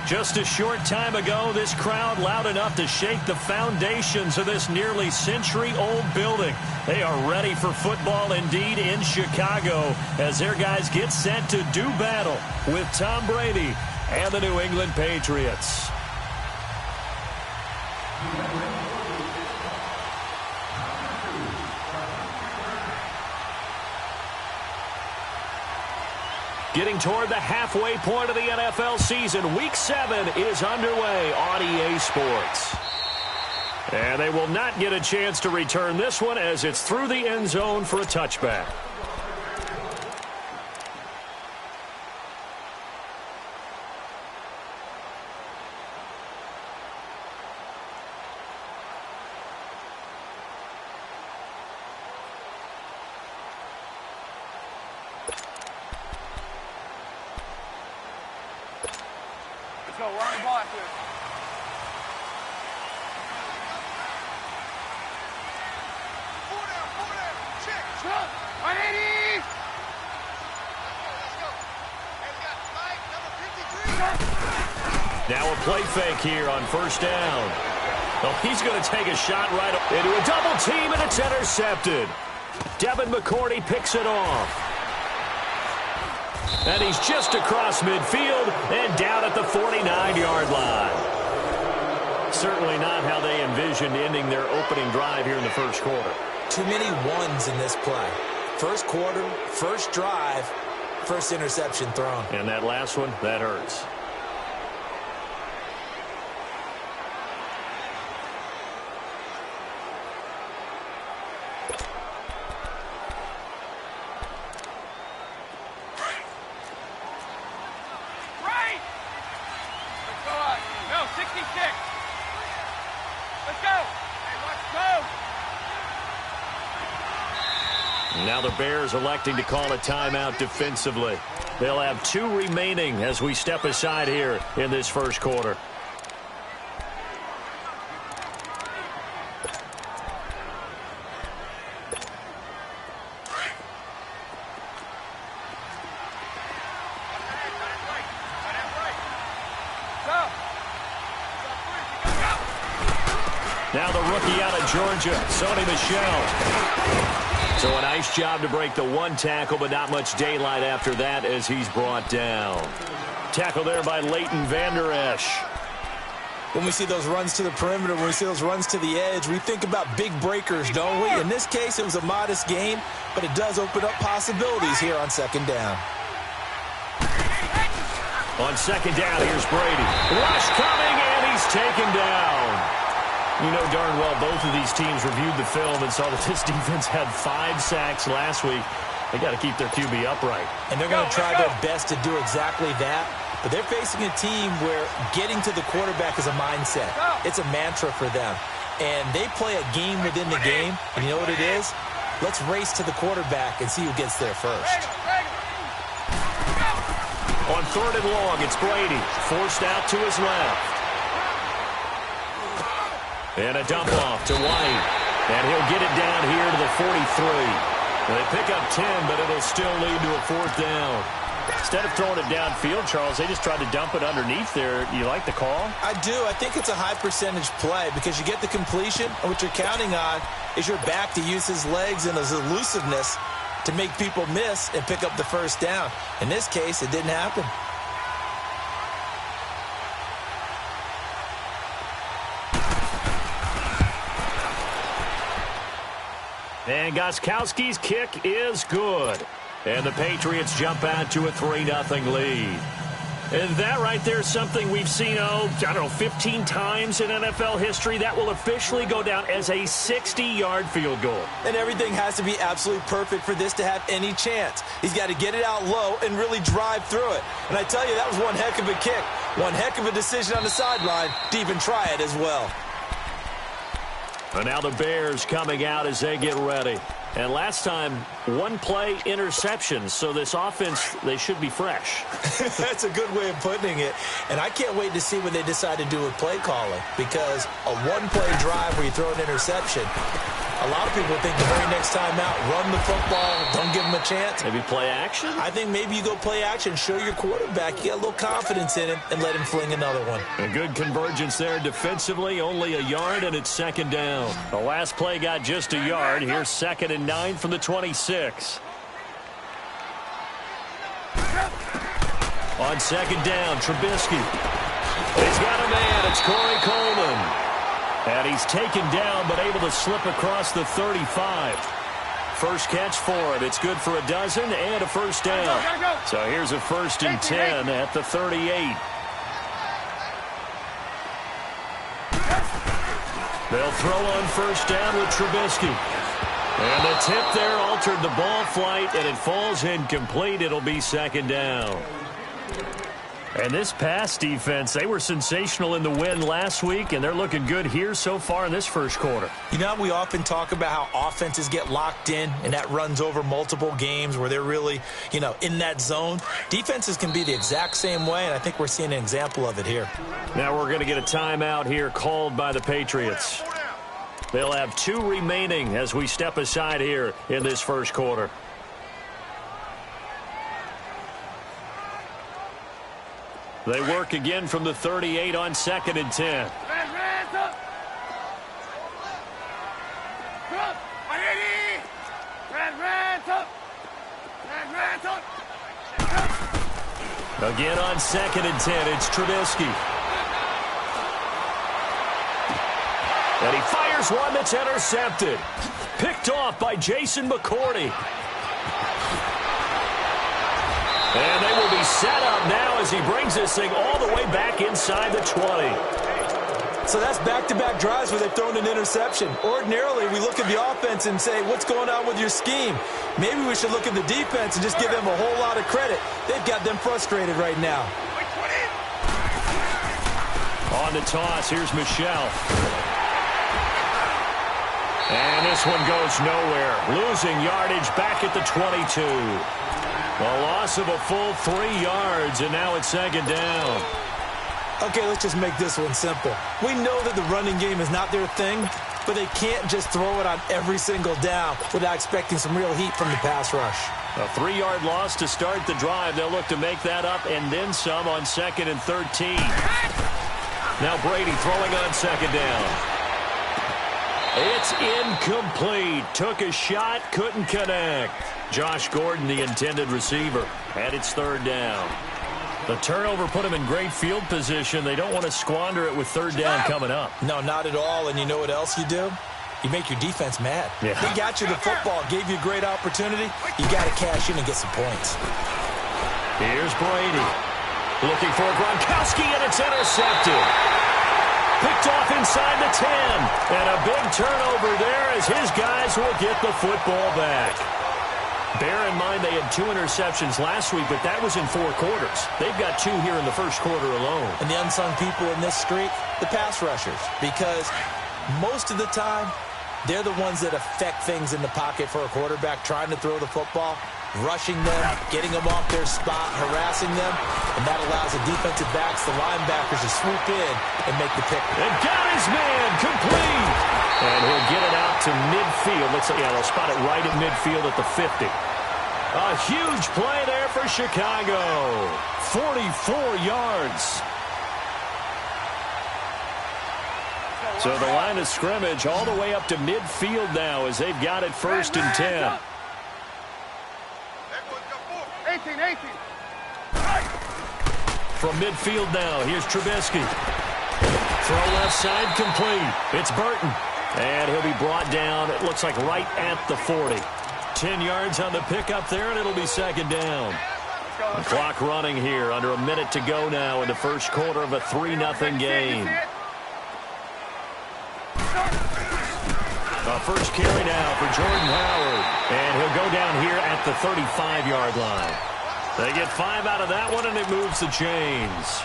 Just a short time ago, this crowd loud enough to shake the foundations of this nearly century-old building. They are ready for football indeed in Chicago as their guys get set to do battle with Tom Brady and the New England Patriots. Getting toward the halfway point of the NFL season, Week 7 is underway on EA Sports. And they will not get a chance to return this one as it's through the end zone for a touchback. Let's go. We're on the ball after this. Four down. Check. Jump. 180. Let's go. Hey, we got Mike, number 53. Now a play fake here on first down. Oh, he's going to take a shot right into a double team, and it's intercepted. Devin McCourty picks it off. And he's just across midfield and down at the 49-yard line. Certainly not how they envisioned ending their opening drive here in the first quarter. Too many ones in this play. First quarter, first drive, first interception thrown. And that last one, that hurts. Now the Bears electing to call a timeout defensively. They'll have 2 remaining as we step aside here in this first quarter. Now the rookie out of Georgia, Sony Michel. So a nice job to break the one tackle, but not much daylight after that as he's brought down. Tackle there by Leighton Vander Esch. When we see those runs to the perimeter, when we see those runs to the edge, we think about big breakers, don't we? In this case, it was a modest gain, but it does open up possibilities here on second down. On second down, here's Brady. Rush coming, and he's taken down. You know darn well both of these teams reviewed the film and saw that this defense had 5 sacks last week. They got to keep their QB upright. And they're going to try their best to do exactly that. But they're facing a team where getting to the quarterback is a mindset. It's a mantra for them. And they play a game within the game. And you know what it is? Let's race to the quarterback and see who gets there first. On third and long, it's Brady. Forced out to his left. And a dump off to White. And he'll get it down here to the 43. They pick up 10, but it'll still lead to a fourth down. Instead of throwing it downfield, Charles, they just tried to dump it underneath there. You like the call? I do. I think it's a high percentage play because you get the completion, and what you're counting on is your back to use his legs and his elusiveness to make people miss and pick up the first down. In this case, it didn't happen. And Gostkowski's kick is good. And the Patriots jump out to a 3-0 lead. And that right there is something we've seen, 15 times in NFL history. That will officially go down as a 60-yard field goal. And everything has to be absolutely perfect for this to have any chance. He's got to get it out low and really drive through it. And I tell you, that was one heck of a kick. One heck of a decision on the sideline to even try it as well. And now the Bears coming out as they get ready. And last time, 1 play interception. So this offense, they should be fresh. That's a good way of putting it. And I can't wait to see what they decide to do with play calling. Because a 1-play drive where you throw an interception, A lot of people think the very next time out, run the football, don't give them a chance. Maybe play action? I think maybe you go play action, show your quarterback, you got a little confidence in him, and let him fling another one. A good convergence there defensively, only a yard, and it's second down. The last play got just a yard. Here's 2nd and 9 from the 26. On second down, Trubisky. He's got a man. It's Corey Coleman. And he's taken down, but able to slip across the 35. First catch for him. It's good for a dozen and a first down. So here's a 1st and 10 at the 38. They'll throw on first down with Trubisky. And the tip there altered the ball flight, and it falls incomplete. It'll be second down. And this pass defense, they were sensational in the win last week, and they're looking good here so far in this first quarter. You know, we often talk about how offenses get locked in, and that runs over multiple games where they're really, in that zone. Defenses can be the exact same way, and I think we're seeing an example of it here. Now we're going to get a timeout here called by the Patriots. They'll have 2 remaining as we step aside here in this first quarter. They work again from the 38 on 2nd and 10. Again on 2nd and 10, it's Trubisky. And he fires one that's intercepted. Picked off by Jason McCourty. And they will be set up now as he brings this thing all the way back inside the 20. So that's back-to-back drives where they've thrown an interception. Ordinarily, we look at the offense and say, what's going on with your scheme? Maybe we should look at the defense and just give them a whole lot of credit. They've got them frustrated right now. On the toss, here's Michelle. And this one goes nowhere. Losing yardage back at the 22. A loss of a full 3 yards, and now it's second down. Okay, let's just make this one simple. We know that the running game is not their thing, but they can't just throw it on every single down without expecting some real heat from the pass rush. A 3-yard loss to start the drive. They'll look to make that up and then some on 2nd and 13. Now Brady throwing on second down. It's incomplete. Took a shot, couldn't connect. Josh Gordon, the intended receiver, and it's third down. The turnover put him in great field position. They don't want to squander it with third down coming up. No, not at all. And you know what else you do? You make your defense mad. Yeah. They got you the football, gave you a great opportunity. You got to cash in and get some points. Here's Brady. Looking for Gronkowski, and it's intercepted. Picked off inside the 10. And a big turnover there as his guys will get the football back. Bear in mind they had 2 interceptions last week, but that was in 4 quarters. They've got 2 here in the first quarter alone. And the unsung people in this streak, the pass rushers. Because most of the time, they're the ones that affect things in the pocket for a quarterback trying to throw the football, rushing them, getting them off their spot, harassing them, and that allows the defensive backs, the linebackers, to swoop in and make the pick. And got his man complete. And he'll get it out to midfield. They'll spot it right at midfield at the 50. A huge play there for Chicago. 44 yards. So the line of scrimmage all the way up to midfield now as they've got it 1st and 10. 18. From midfield now, here's Trubisky. Throw left side complete. It's Burton. And he'll be brought down, it looks like right at the 40. 10 yards on the pickup there, and it'll be second down. The clock running here, under a minute to go now in the first quarter of a 3-0 game. The first carry now for Jordan Howard. And he'll go down here at the 35-yard line. They get 5 out of that one, and it moves the chains.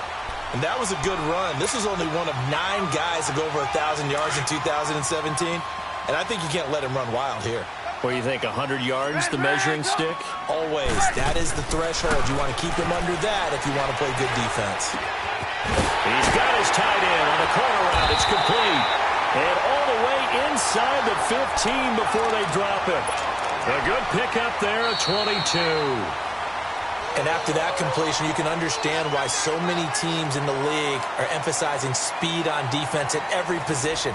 And that was a good run. This was only one of 9 guys to go over 1,000 yards in 2017. And I think you can't let him run wild here. What do you think, 100 yards, the measuring stick? Always. That is the threshold. You want to keep him under that if you want to play good defense. He's got his tight end on the corner route. It's complete. And all the way inside inside the 15 before they drop it. A good pickup there, a 22. And after that completion, you can understand why so many teams in the league are emphasizing speed on defense at every position.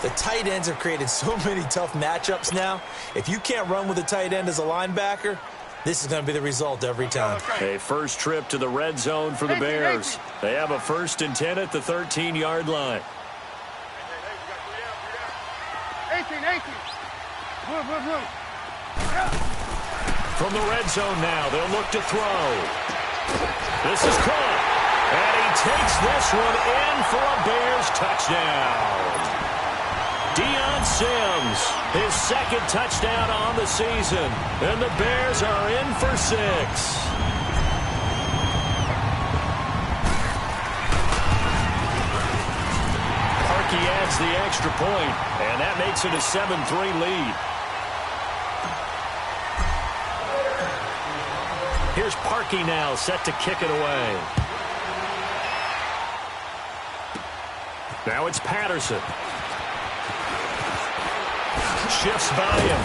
The tight ends have created so many tough matchups now. If you can't run with a tight end as a linebacker, this is going to be the result every time. A first trip to the red zone for the Bears. They have a 1st and 10 at the 13-yard line. 18. Move. From the red zone now, they'll look to throw. This is caught. And he takes this one in for a Bears touchdown. Deion Sims, his 2nd touchdown on the season. And the Bears are in for 6. Parkey adds the extra point, and that makes it a 7-3 lead. Here's Parkey now, set to kick it away. Now it's Patterson. Shifts by him.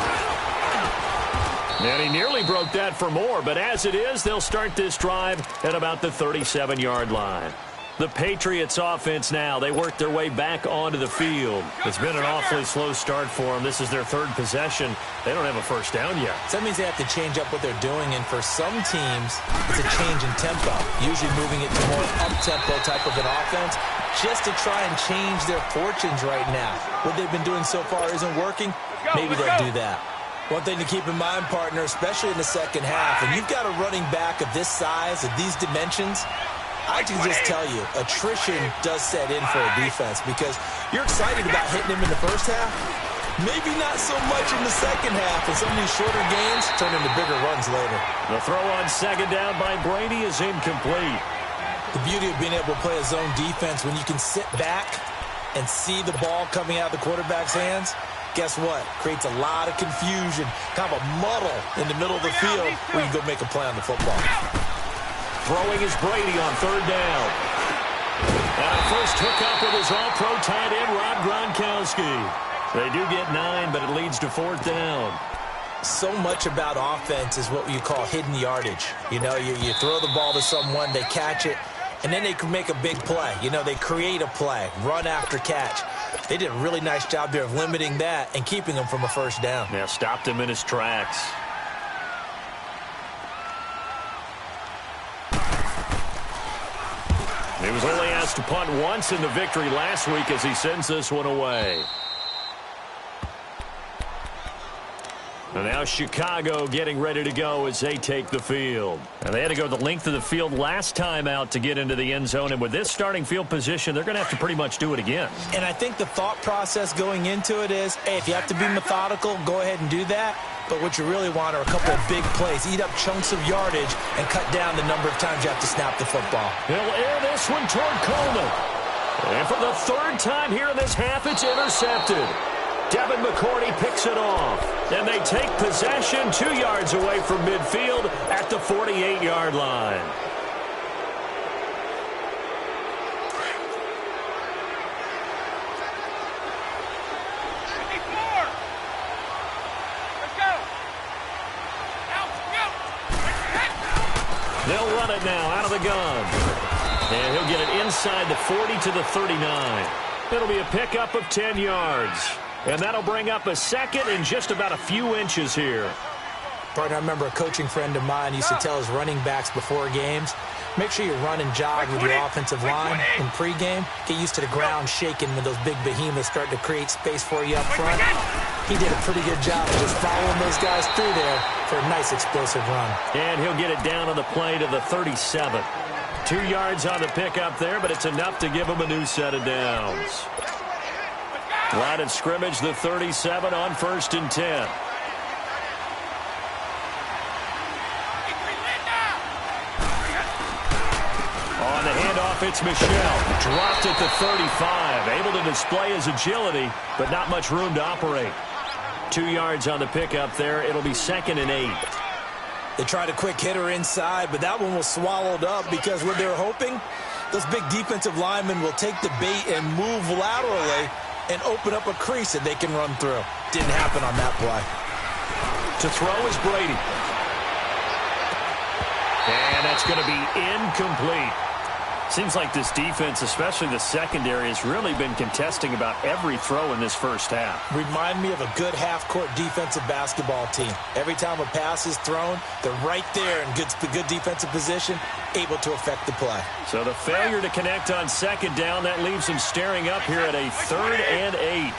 And he nearly broke that for more, but as it is, they'll start this drive at about the 37-yard line. The Patriots offense now, they work their way back onto the field. It's been an awfully slow start for them. This is their 3rd possession. They don't have a first down yet. So that means they have to change up what they're doing, and for some teams, it's a change in tempo, usually moving it to more up-tempo type of an offense, just to try and change their fortunes right now. What they've been doing so far isn't working. Maybe they'll do that. One thing to keep in mind, partner, especially in the second half, when you've got a running back of this size, of these dimensions, I can just tell you, attrition does set in for a defense because you're excited about hitting him in the first half. Maybe not so much in the second half, and some of these shorter gains turn into bigger runs later. The throw on 2nd down by Brady is incomplete. The beauty of being able to play a zone defense when you can sit back and see the ball coming out of the quarterback's hands, guess what? Creates a lot of confusion, kind of a muddle in the middle of the field where you go make a play on the football. Throwing is Brady on 3rd down. And a first hookup with his all-pro tight end, Rob Gronkowski. They do get 9, but it leads to 4th down. So much about offense is what you call hidden yardage. You know, you throw the ball to someone, they catch it, and then they can make a big play. You know, they create a play, run after catch. They did a really nice job there of limiting that and keeping him from a first down. Yeah, stopped him in his tracks. He was only asked to punt once in the victory last week as he sends this one away. And now Chicago getting ready to go as they take the field. And they had to go the length of the field last time out to get into the end zone. And with this starting field position, they're going to have to pretty much do it again. And I think the thought process going into it is, hey, if you have to be methodical, go ahead and do that. But what you really want are a couple of big plays. Eat up chunks of yardage and cut down the number of times you have to snap the football. He'll air this one toward Coleman. And for the 3rd time here in this half, it's intercepted. Devin McCourty picks it off. And they take possession 2 yards away from midfield at the 48-yard line. They'll run it now out of the gun. And he'll get it inside the 40 to the 39. It'll be a pickup of 10 yards. And that'll bring up a 2nd and just about a few inches here. Partner, I remember a coaching friend of mine used to tell his running backs before games, make sure you run and jog with your offensive line in pregame. Get used to the ground shaking when those big behemoths start to create space for you up front. He did a pretty good job of just following those guys through there for a nice explosive run. And he'll get it down on the play to the 37. 2 yards on the pickup there, but it's enough to give him a new set of downs. Line of scrimmage, the 37 on 1st and 10. On the handoff, it's Michel. Dropped at the 35. Able to display his agility, but not much room to operate. 2 yards on the pickup there. It'll be 2nd and 8. They tried a quick hitter inside, but that one was swallowed up because what they're hoping, those big defensive linemen will take the bait and move laterally and open up a crease that they can run through. Didn't happen on that play. To throw is Brady. And that's going to be incomplete. Seems like this defense, especially the secondary, has really been contesting about every throw in this first half. Remind me of a good half-court defensive basketball team. Every time a pass is thrown, they're right there in good defensive position, able to affect the play. So the failure to connect on second down, that leaves them staring up here at a 3rd and 8.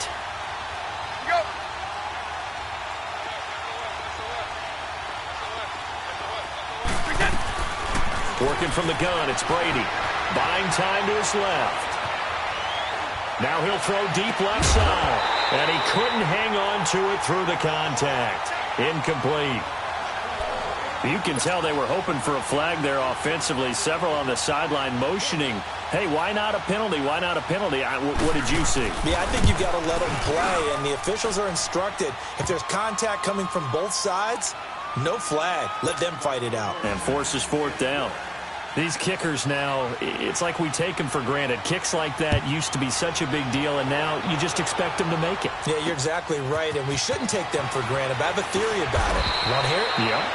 Working from the gun, it's Brady. Buying time to his left. Now he'll throw deep left side. And he couldn't hang on to it through the contact. Incomplete. You can tell they were hoping for a flag there offensively. Several on the sideline motioning. Hey, why not a penalty? Why not a penalty? What did you see? Yeah, I think you've got to let them play. And the officials are instructed, if there's contact coming from both sides, no flag. Let them fight it out. And forces 4th down. These kickers now, it's like we take them for granted. Kicks like that used to be such a big deal, and now you just expect them to make it. Yeah, you're exactly right, and we shouldn't take them for granted. But I have a theory about it. You want to hear it? Yeah.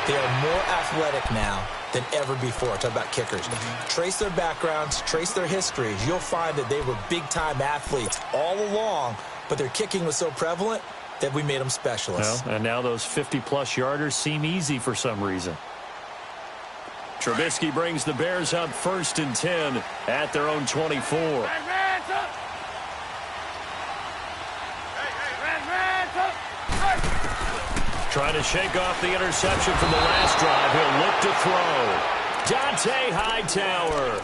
They are more athletic now than ever before. Talk about kickers. Trace their backgrounds, trace their histories. You'll find that they were big-time athletes all along, but their kicking was so prevalent that we made them specialists. Well, and now those 50-plus yarders seem easy for some reason. Trubisky brings the Bears up 1st and 10 at their own 24. Trying to shake off the interception from the last drive. He'll look to throw. Dante Hightower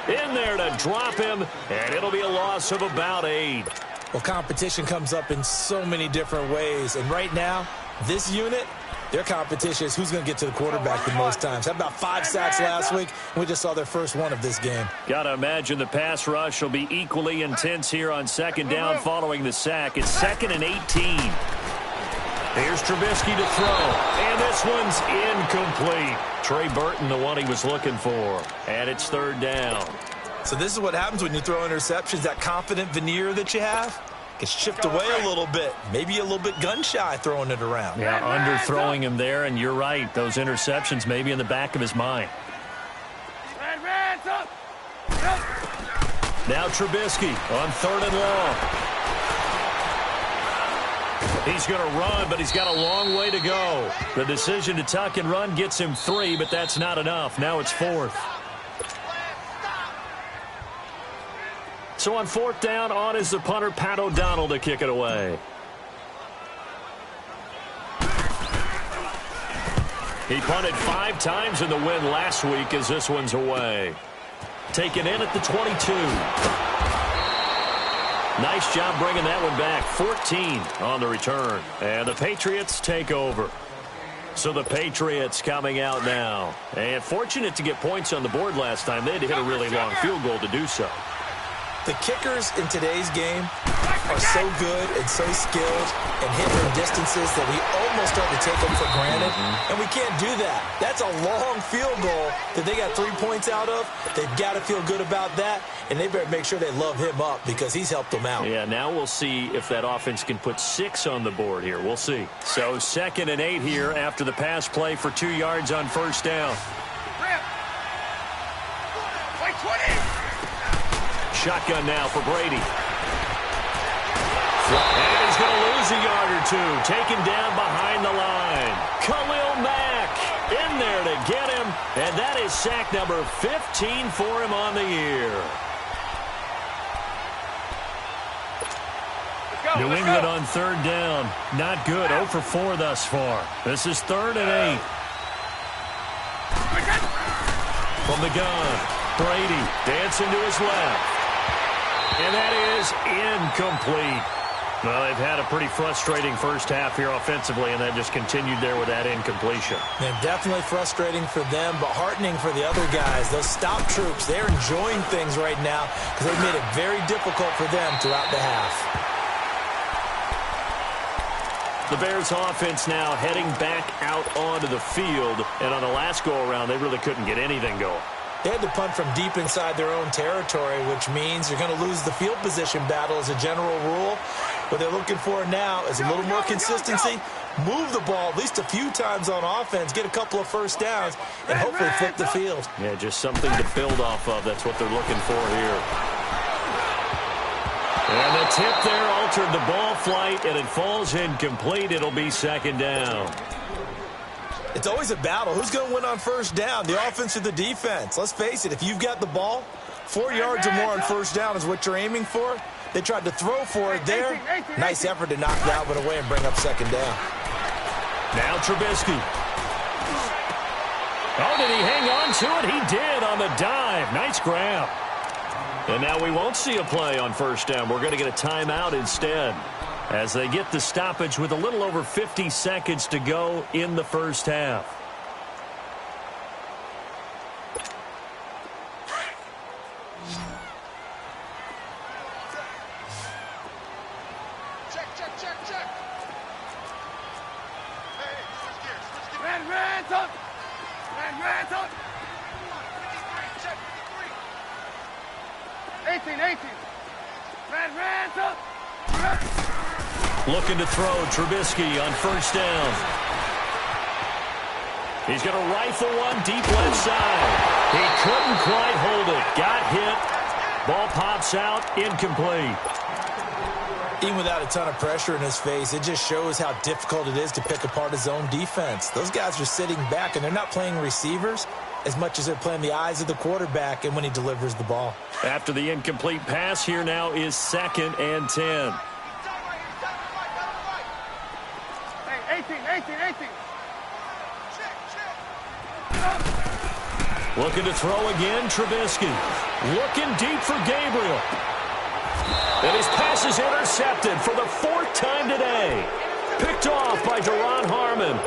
in there to drop him, and it'll be a loss of about 8. Well, competition comes up in so many different ways, and right now, this unit, their competition is who's going to get to the quarterback the most times. Had about 5 sacks last week, and we just saw their first one of this game. Got to imagine the pass rush will be equally intense here on second down following the sack. It's 2nd and 18. Here's Trubisky to throw, and this one's incomplete. Trey Burton, the one he was looking for, and it's 3rd down. So this is what happens when you throw interceptions. That confident veneer that you have gets chipped away a little bit. Maybe a little bit gun-shy throwing it around. Yeah, underthrowing him there, and you're right. Those interceptions may be in the back of his mind. Now Trubisky on 3rd and long. He's going to run, but he's got a long way to go. The decision to tuck and run gets him 3, but that's not enough. Now it's 4th. So on 4th down, on is the punter, Pat O'Donnell, to kick it away. He punted 5 times in the win last week as this one's away. Taken in at the 22. Nice job bringing that one back. 14 on the return. And the Patriots take over. So the Patriots coming out now. And fortunate to get points on the board last time. They had to hit a really long field goal to do so. The kickers in today's game are so good and so skilled and hitting their distances that we almost start to take them for granted. And we can't do that. That's a long field goal that they got 3 points out of. They've got to feel good about that, and they better make sure they love him up because he's helped them out. Yeah, now we'll see if that offense can put 6 on the board here. We'll see. So 2nd and 8 here after the pass play for 2 yards on 1st down. Shotgun now for Brady. And he's going to lose a yard or 2. Taken down behind the line. Khalil Mack in there to get him. And that is sack number 15 for him on the year. New England on 3rd down. Not good. 0 for 4 thus far. This is 3rd and 8. From the gun, Brady dancing to his left. And that is incomplete. Well, they've had a pretty frustrating first half here offensively, and that just continued there with that incompletion. Yeah, definitely frustrating for them, but heartening for the other guys. Those stop troops, they're enjoying things right now because they've made it very difficult for them throughout the half. The Bears offense now heading back out onto the field, and on the last go-around, they really couldn't get anything going. They had to punt from deep inside their own territory, which means you're going to lose the field position battle as a general rule. What they're looking for now is a little more consistency, move the ball at least a few times on offense, get a couple of first downs, and hopefully flip the field. Yeah, just something to build off of. That's what they're looking for here. And the tip there altered the ball flight, and it falls incomplete. It'll be second down. It's always a battle. Who's going to win on first down, the offense or the defense? Let's face it, if you've got the ball, 4 yards or more on first down is what you're aiming for. They tried to throw for it there. Nice effort to knock that one away and bring up second down. Now Trubisky. Oh, did he hang on to it? He did on the dive. Nice grab. And now we won't see a play on first down. We're going to get a timeout instead, as they get the stoppage with a little over 50 seconds to go in the first half. Check. Hey, switch gears. Red, Ransom. 18. Red, Ransom. Looking to throw Trubisky on first down. He's going to rifle one deep left side. He couldn't quite hold it. Got hit. Ball pops out. Incomplete. Even without a ton of pressure in his face, it just shows how difficult it is to pick apart his own defense. Those guys are sitting back, and they're not playing receivers as much as they're playing the eyes of the quarterback and when he delivers the ball. After the incomplete pass, here now is 2nd and 10. Hey, 18. Looking to throw again, Trubisky. Looking deep for Gabriel. And his pass is intercepted for the 4th time today. Picked off by Duron Harmon.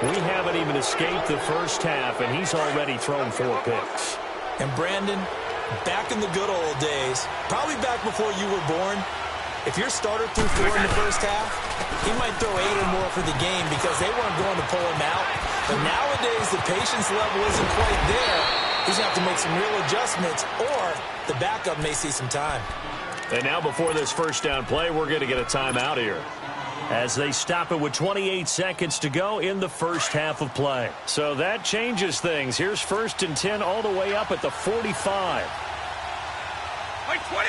We haven't even escaped the first half, and he's already thrown 4 picks. And Brandon, back in the good old days, probably back before you were born, if your starter threw 4 in the first half, he might throw 8 or more for the game because they weren't going to pull him out. But nowadays, the patience level isn't quite there. He's going to have to make some real adjustments, or the backup may see some time. And now before this first down play, we're going to get a timeout here, as they stop it with 28 seconds to go in the first half of play. So that changes things. Here's 1st and 10 all the way up at the 45. Wait 20.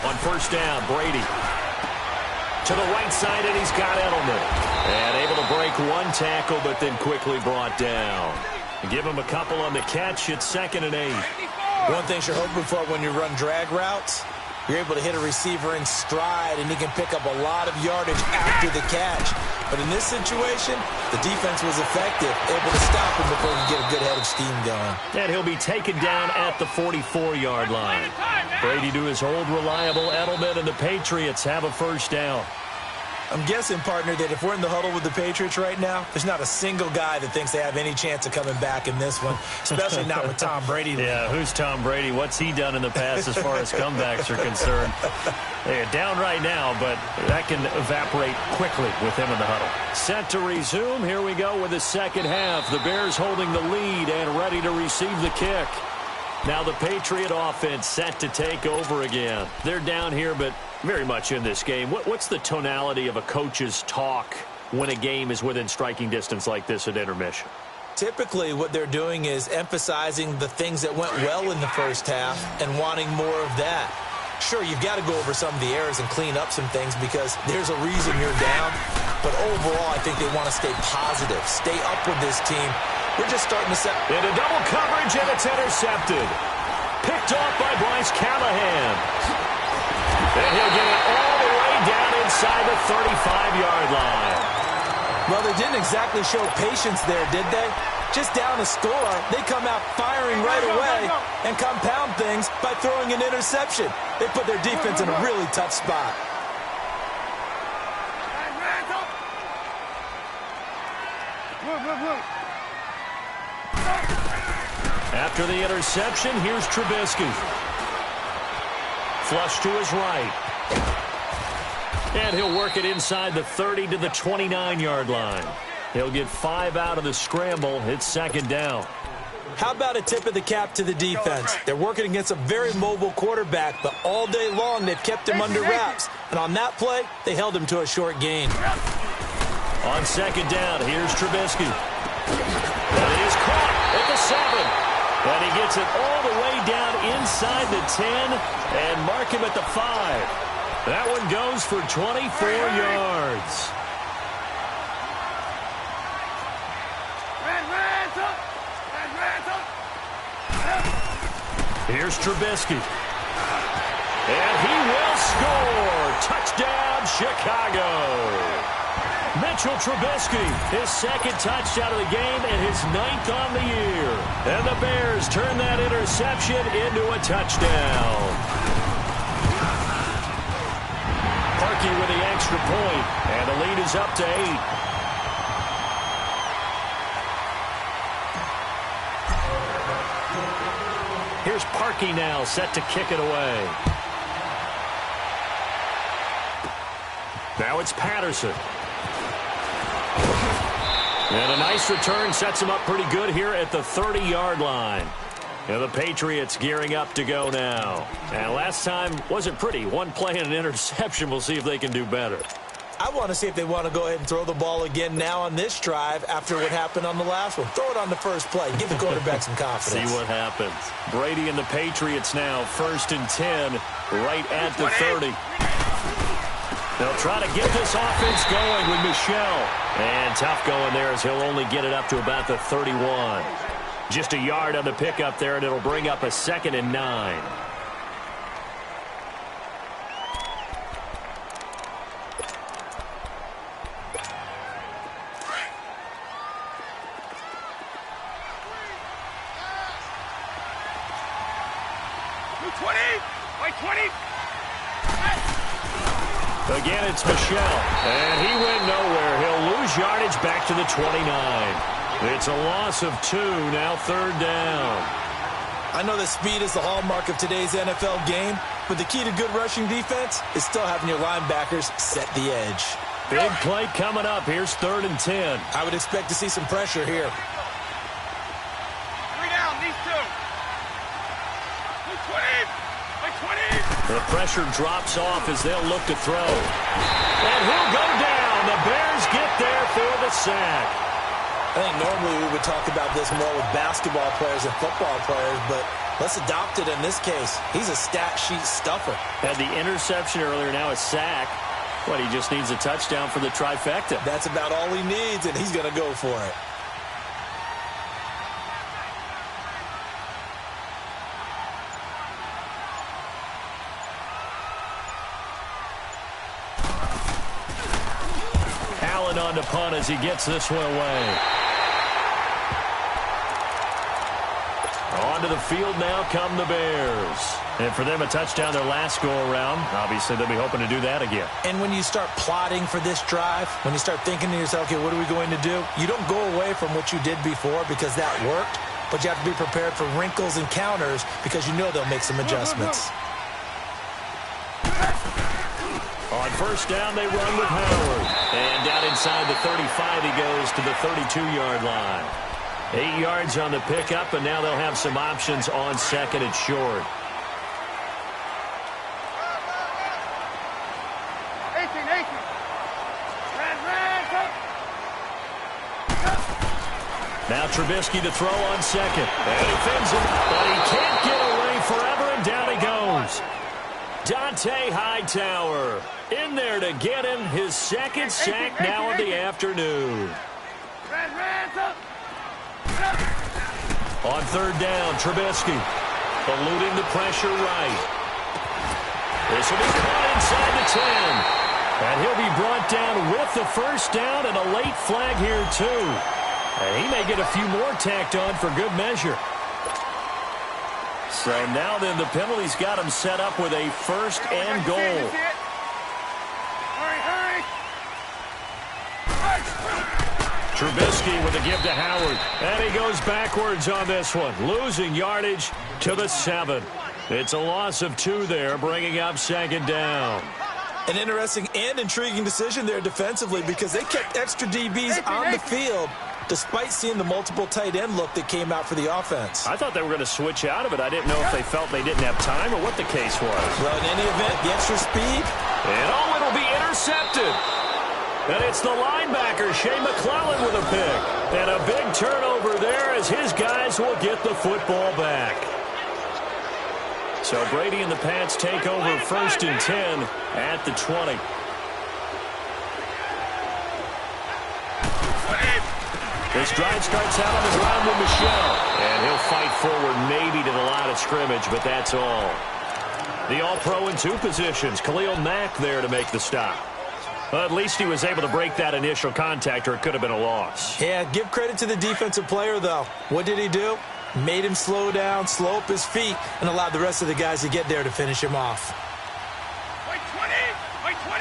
On first down, Brady. To the right side, and he's got Edelman. And able to break one tackle, but then quickly brought down. Give him a couple on the catch. It's 2nd and 8. One thing you're hoping for when you run drag routes, you're able to hit a receiver in stride, and he can pick up a lot of yardage after the catch. But in this situation, the defense was effective, able to stop him before he could get a good head of steam going. And he'll be taken down at the 44-yard line. Brady to his old reliable Edelman, and the Patriots have a first down. I'm guessing, partner, that if we're in the huddle with the Patriots right now, there's not a single guy that thinks they have any chance of coming back in this one, especially not with Tom Brady. Yeah, who's Tom Brady? What's he done in the past as far as comebacks are concerned? They're down right now, but that can evaporate quickly with him in the huddle. Set to resume. Here we go with the second half. The Bears holding the lead and ready to receive the kick. Now the Patriot offense set to take over again. They're down here, but very much in this game. What's the tonality of a coach's talk when a game is within striking distance like this at intermission? Typically, what they're doing is emphasizing the things that went well in the first half and wanting more of that. Sure, you've got to go over some of the errors and clean up some things because there's a reason you're down. But overall, I think they want to stay positive, stay up with this team. We're just starting to set. Into double coverage, and it's intercepted. Picked off by Bryce Callahan. And he'll get it all the way down inside the 35-yard line. Well, they didn't exactly show patience there, did they? Just down a score, they come out firing right away and compound things by throwing an interception. They put their defense in a really tough spot. After the interception, here's Trubisky. Flush to his right. And he'll work it inside the 30 to the 29-yard line. He'll get 5 out of the scramble. It's second down. How about a tip of the cap to the defense? They're working against a very mobile quarterback, but all day long they've kept him under wraps. And on that play, they held him to a short gain. On second down, here's Trubisky. And it is caught at the 7. And he gets it all the way down inside the 10 and mark him at the 5. That one goes for 24 yards. Here's Trubisky. And he will score. Touchdown, Chicago. Mitchell Trubisky, his second touchdown of the game and his 9th on the year. And the Bears turn that interception into a touchdown. Parkey with the extra point, and the lead is up to 8. Here's Parkey now, set to kick it away. Now it's Patterson. And a nice return sets him up pretty good here at the 30-yard line. And the Patriots gearing up to go now. And last time wasn't pretty. One play and an interception. We'll see if they can do better. I want to see if they want to go ahead and throw the ball again now on this drive after what happened on the last one. Throw it on the first play. Give the quarterback some confidence. See what happens. Brady and the Patriots now, 1st and 10, right at the 30. They'll try to get this offense going with Michel. And tough going there as he'll only get it up to about the 31. Just a yard on the pickup there, and it'll bring up a 2nd and 9. Again, it's Michel, and he went nowhere. He'll lose yardage back to the 29. It's a loss of 2, now 3rd down. I know that speed is the hallmark of today's NFL game, but the key to good rushing defense is still having your linebackers set the edge. Big play coming up. Here's 3rd and 10. I would expect to see some pressure here. 3 down, these 2. 20. The pressure drops off as they'll look to throw. And he'll go down. The Bears get there for the sack. I think normally we would talk about this more with basketball players and football players, but let's adopt it in this case. He's a stat sheet stuffer. Had the interception earlier, now a sack. What, he just needs a touchdown for the trifecta. That's about all he needs, and he's going to go for it. Allen on the punt as he gets this one away. Onto the field now come the Bears. And for them, a touchdown their last go-around. Obviously, they'll be hoping to do that again. And when you start plotting for this drive, when you start thinking to yourself, okay, what are we going to do? You don't go away from what you did before because that worked, but you have to be prepared for wrinkles and counters because you know they'll make some adjustments. On first down, they run with Howard. And down inside the 35, he goes to the 32-yard line. 8 yards on the pickup, and now they'll have some options on 2nd and short. 18. Now Trubisky to throw on 2nd. And he fins it, but he can't get away forever, and down he goes. Dante Hightower in there to get him his 2nd sack now of the afternoon. On 3rd down, Trubisky eluding the pressure right. This will be caught inside the 10. And he'll be brought down with the first down and a late flag here too. And he may get a few more tacked on for good measure. So now then the penalty's got him set up with a 1st and goal. Trubisky with a give to Howard. And he goes backwards on this one, losing yardage to the 7. It's a loss of 2 there, bringing up 2nd down. An interesting and intriguing decision there defensively because they kept extra DBs on the field despite seeing the multiple tight end look that came out for the offense. I thought they were going to switch out of it. I didn't know if they felt they didn't have time or what the case was. Well, in any event, the extra speed. And it'll be intercepted. And it's the linebacker, Shea McClellan, with a pick. And a big turnover there as his guys will get the football back. So Brady and the Pats take over 1st and 10 at the 20. This drive starts out on the ground with Michel. And he'll fight forward maybe to the line of scrimmage, but that's all. The All-Pro in 2 positions. Khalil Mack there to make the stop. Well, at least he was able to break that initial contact, or it could have been a loss. Yeah, give credit to the defensive player, though. What did he do? Made him slow down, slow up his feet, and allowed the rest of the guys to get there to finish him off. Wait 20! Wait 20!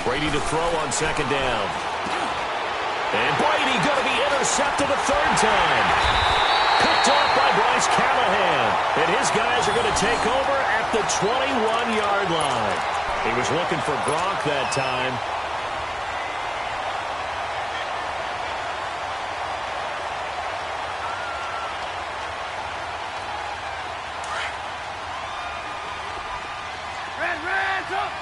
Brady to throw on 2nd down. And Brady going to be intercepted a 3rd time. Picked off by Bryce Callahan. And his guys are going to take over at the 21-yard line. He was looking for Gronk that time. Hands up!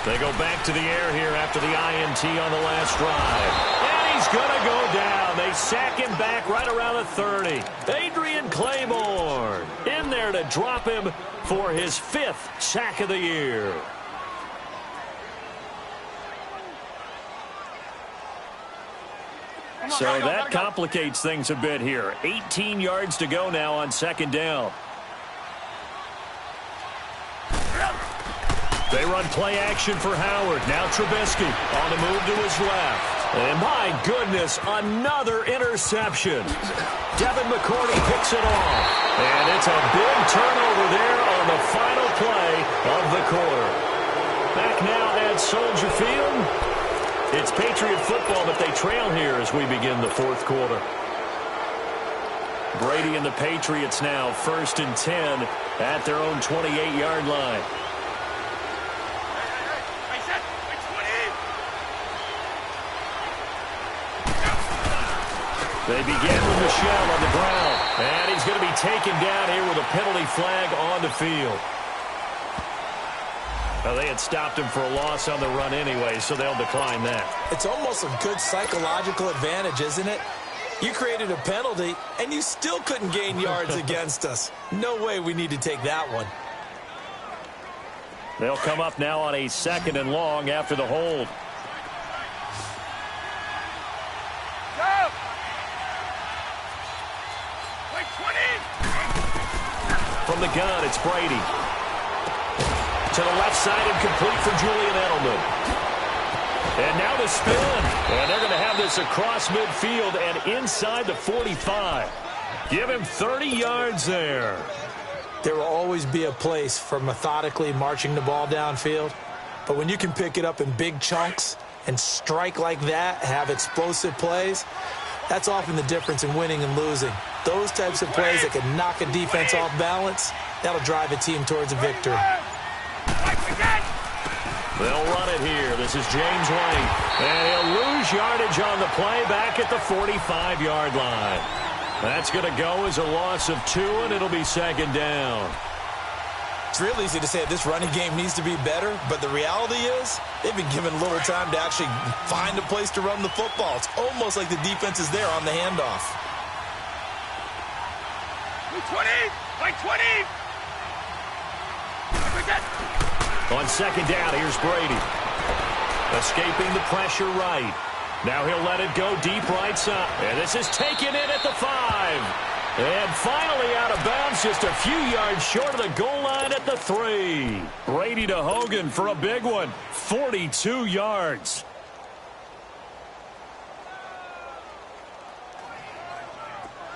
They go back to the air here after the INT on the last drive. And he's going to go down. They sack him back right around the 30. Adrian Claiborne in there to drop him for his 5th sack of the year. So that complicates things a bit here. 18 yards to go now on 2nd down. They run play action for Howard. Now Trubisky on the move to his left. And my goodness, another interception. Devin McCourty picks it off. And it's a big turnover there on the final play of the quarter. Back now at Soldier Field. It's Patriot football, but they trail here as we begin the 4th quarter. Brady and the Patriots now 1st and 10 at their own 28-yard line. They begin with Michel on the ground. And he's going to be taken down here with a penalty flag on the field. Well, they had stopped him for a loss on the run anyway, so they'll decline that. It's almost a good psychological advantage, isn't it? You created a penalty, and you still couldn't gain yards against us. No way we need to take that one. They'll come up now on a 2nd and long after the hold. Go! Wait 20! From the gun, it's Brady. To the left side and complete for Julian Edelman. And now the spin. And they're going to have this across midfield and inside the 45. Give him 30 yards there. There will always be a place for methodically marching the ball downfield. But when you can pick it up in big chunks and strike like that, have explosive plays, that's often the difference in winning and losing. Those types of plays that can knock a defense off balance, that'll drive a team towards a victory. They'll run it here. This is James White. And he'll lose yardage on the play back at the 45-yard line. That's going to go as a loss of 2, and it'll be 2nd down. It's real easy to say this running game needs to be better, but the reality is they've been given little time to actually find a place to run the football. It's almost like the defense is there on the handoff. 20! Like 20! On 2nd down, here's Brady. Escaping the pressure right. Now he'll let it go deep right side. And this is taken in at the 5. And finally out of bounds, just a few yards short of the goal line at the 3. Brady to Hogan for a big one. 42 yards.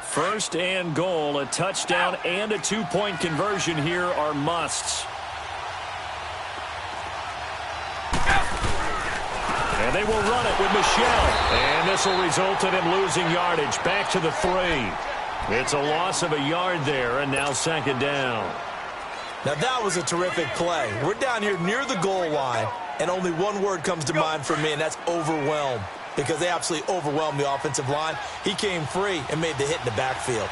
First and goal, a touchdown and a 2-point conversion here are musts. And they will run it with Michelle. And this will result in him losing yardage. Back to the 3. It's a loss of a yard there, and now second down. Now that was a terrific play. We're down here near the goal line, and only one word comes to mind for me, and that's overwhelmed, because they absolutely overwhelmed the offensive line. He came free and made the hit in the backfield.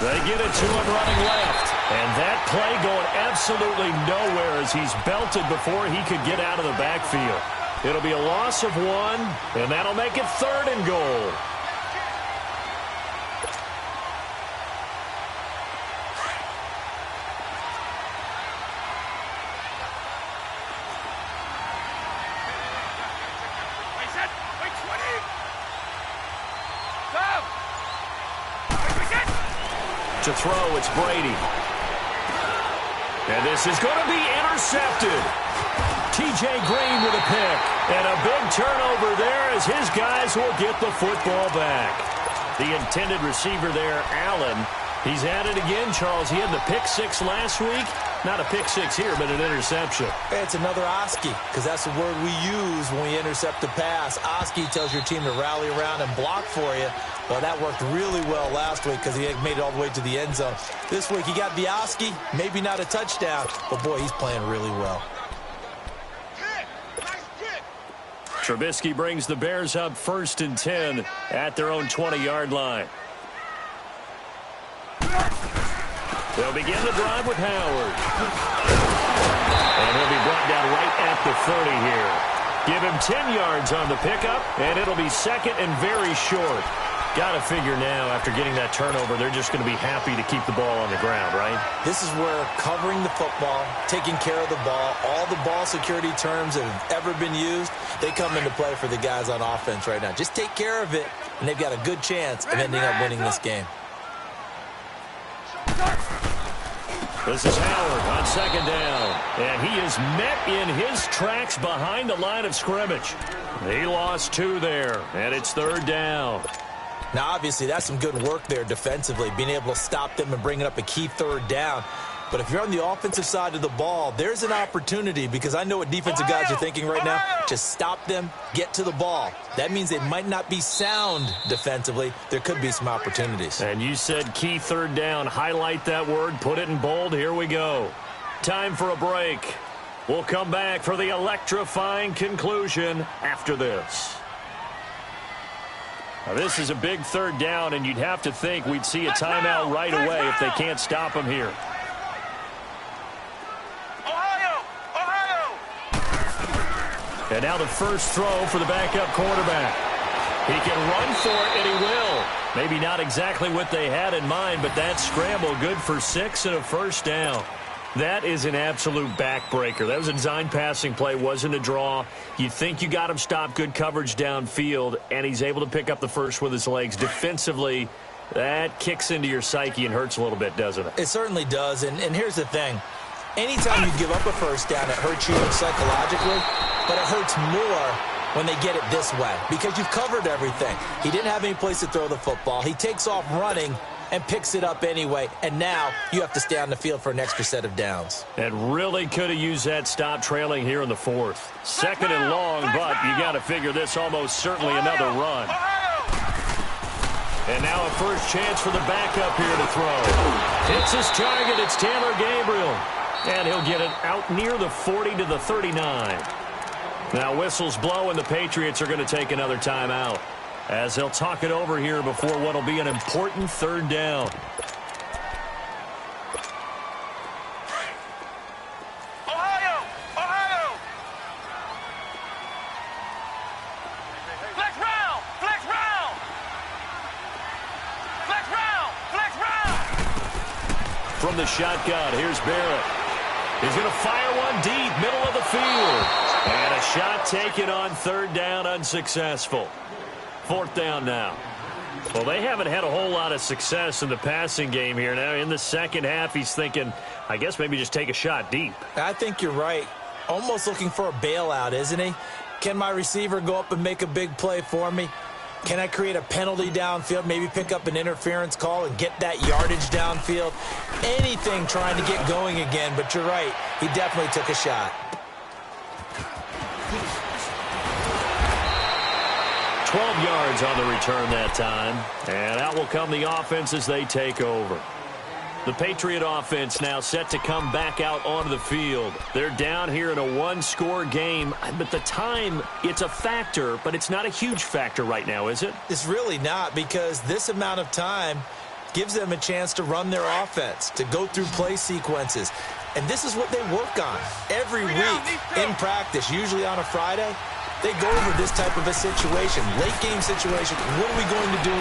They get it to him running left. And that play going absolutely nowhere as he's belted before he could get out of the backfield. It'll be a loss of 1, and that'll make it 3rd and goal. To throw, it's Brady. And this is going to be intercepted. T.J. Green with a pick. And a big turnover there as his guys will get the football back. The intended receiver there, Allen. He's at it again, Charles. He had the pick 6 last week. Not a pick 6 here, but an interception. It's another Oski, because that's the word we use when we intercept a pass. Oski tells your team to rally around and block for you. Well, that worked really well last week because he made it all the way to the end zone. This week he got the Oski, maybe not a touchdown, but boy, he's playing really well. Trubisky brings the Bears up 1st and 10 at their own 20-yard line. They'll begin the drive with Howard. And he'll be brought down right at the 30 here. Give him 10 yards on the pickup, and it'll be 2nd and very short. Got to figure now, after getting that turnover, they're just going to be happy to keep the ball on the ground, right? This is where covering the football, taking care of the ball, all the ball security terms that have ever been used, they come into play for the guys on offense right now. Just take care of it, and they've got a good chance of ending up winning this game. This is Howard on 2nd down. And he is met in his tracks behind the line of scrimmage. He lost 2 there, and it's 3rd down. Now, obviously, that's some good work there defensively, being able to stop them and bringing up a key 3rd down. But if you're on the offensive side of the ball, there's an opportunity, because I know what defensive guys are thinking right now. Just stop them, get to the ball. That means they might not be sound defensively. There could be some opportunities. And you said key 3rd down. Highlight that word, put it in bold. Here we go. Time for a break. We'll come back for the electrifying conclusion after this. Now, this is a big 3rd down, and you'd have to think we'd see a timeout right away if they can't stop him here. And now the first throw for the backup quarterback. He can run for it, and he will. Maybe not exactly what they had in mind, but that scramble good for 6 and a 1st down. That is an absolute backbreaker. That was a design passing play, wasn't a draw. You think you got him stopped, good coverage downfield, and he's able to pick up the first with his legs. Defensively, that kicks into your psyche and hurts a little bit, doesn't it? It certainly does, and here's the thing. Anytime you give up a 1st down, it hurts you psychologically, but it hurts more when they get it this way because you've covered everything. He didn't have any place to throw the football. He takes off running and picks it up anyway, and now you have to stay on the field for an extra set of downs. And really could have used that stop trailing here in the 4th. 2nd and long, but you got to figure this almost certainly another run. And now a first chance for the backup here to throw. Hits his target. It's Taylor Gabriel. And he'll get it out near the 40 to the 39. Now whistles blow, and the Patriots are going to take another timeout as they'll talk it over here before what will be an important 3rd down. Ohio! Ohio! Flex round! Flex round! Flex round! Flex round! From the shotgun, here's Barrett. He's going to fire one deep, middle of the field. And a shot taken on 3rd down, unsuccessful. 4th down now. Well, they haven't had a whole lot of success in the passing game here. Now, in the second half, he's thinking, I guess maybe just take a shot deep. I think you're right. Almost looking for a bailout, isn't he? Can my receiver go up and make a big play for me? Can I create a penalty downfield, maybe pick up an interference call and get that yardage downfield? Anything trying to get going again, but you're right. He definitely took a shot. 12 yards on the return that time. And out will come the offense as they take over. The Patriot offense now set to come back out onto the field. They're down here in a one-score game. But the time, it's a factor, but it's not a huge factor right now, is it? It's really not, because this amount of time gives them a chance to run their offense, to go through play sequences. And this is what they work on every week in practice, usually on a Friday. They go over this type of a situation, late-game situation. What are we going to do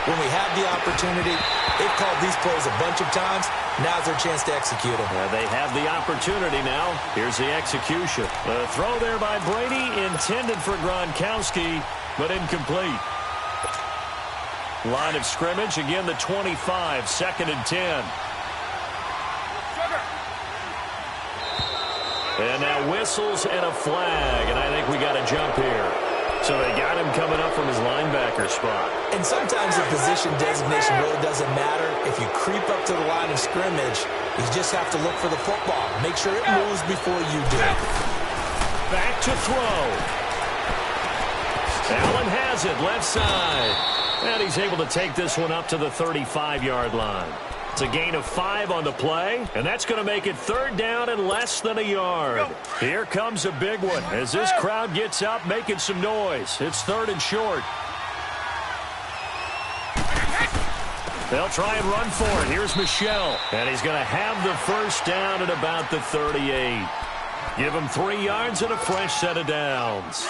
when we have the opportunity? They've called these plays a bunch of times. Now's their chance to execute them. They have the opportunity now. Here's the execution. The throw there by Brady, intended for Gronkowski, but incomplete. Line of scrimmage, again the 25, 2nd and 10. And now whistles and a flag, and I think we got a jump here. So they got him coming up from his linebacker spot. And sometimes the position designation really doesn't matter. If you creep up to the line of scrimmage, you just have to look for the football. Make sure it moves before you do. Back to throw. Allen has it, left side. And he's able to take this one up to the 35-yard line. It's a gain of 5 on the play, and that's going to make it 3rd down and less than a yard. Here comes a big one as this crowd gets up making some noise. It's 3rd and short. They'll try and run for it. Here's Michel, and he's going to have the first down at about the 38. Give him 3 yards and a fresh set of downs.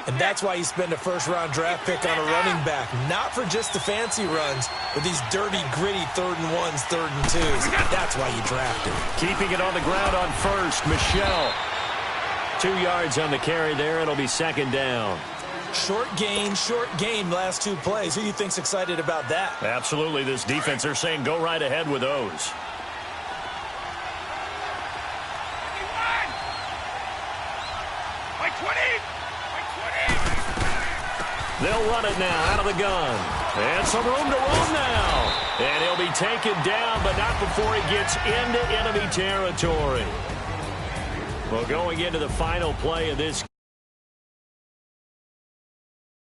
And that's why you spend a first-round draft pick on a running back. Not for just the fancy runs, but these dirty, gritty 3rd and 1s, 3rd and 2s. That's why you draft him. Keeping it on the ground on first, Michel. 2 yards on the carry there. It'll be 2nd down. Short gain, last 2 plays. Who do you think's excited about that? Absolutely. This defense, they're saying go right ahead with those. They'll run it now out of the gun. And some room to roam now. And he'll be taken down, but not before he gets into enemy territory. Well, going into the final play of this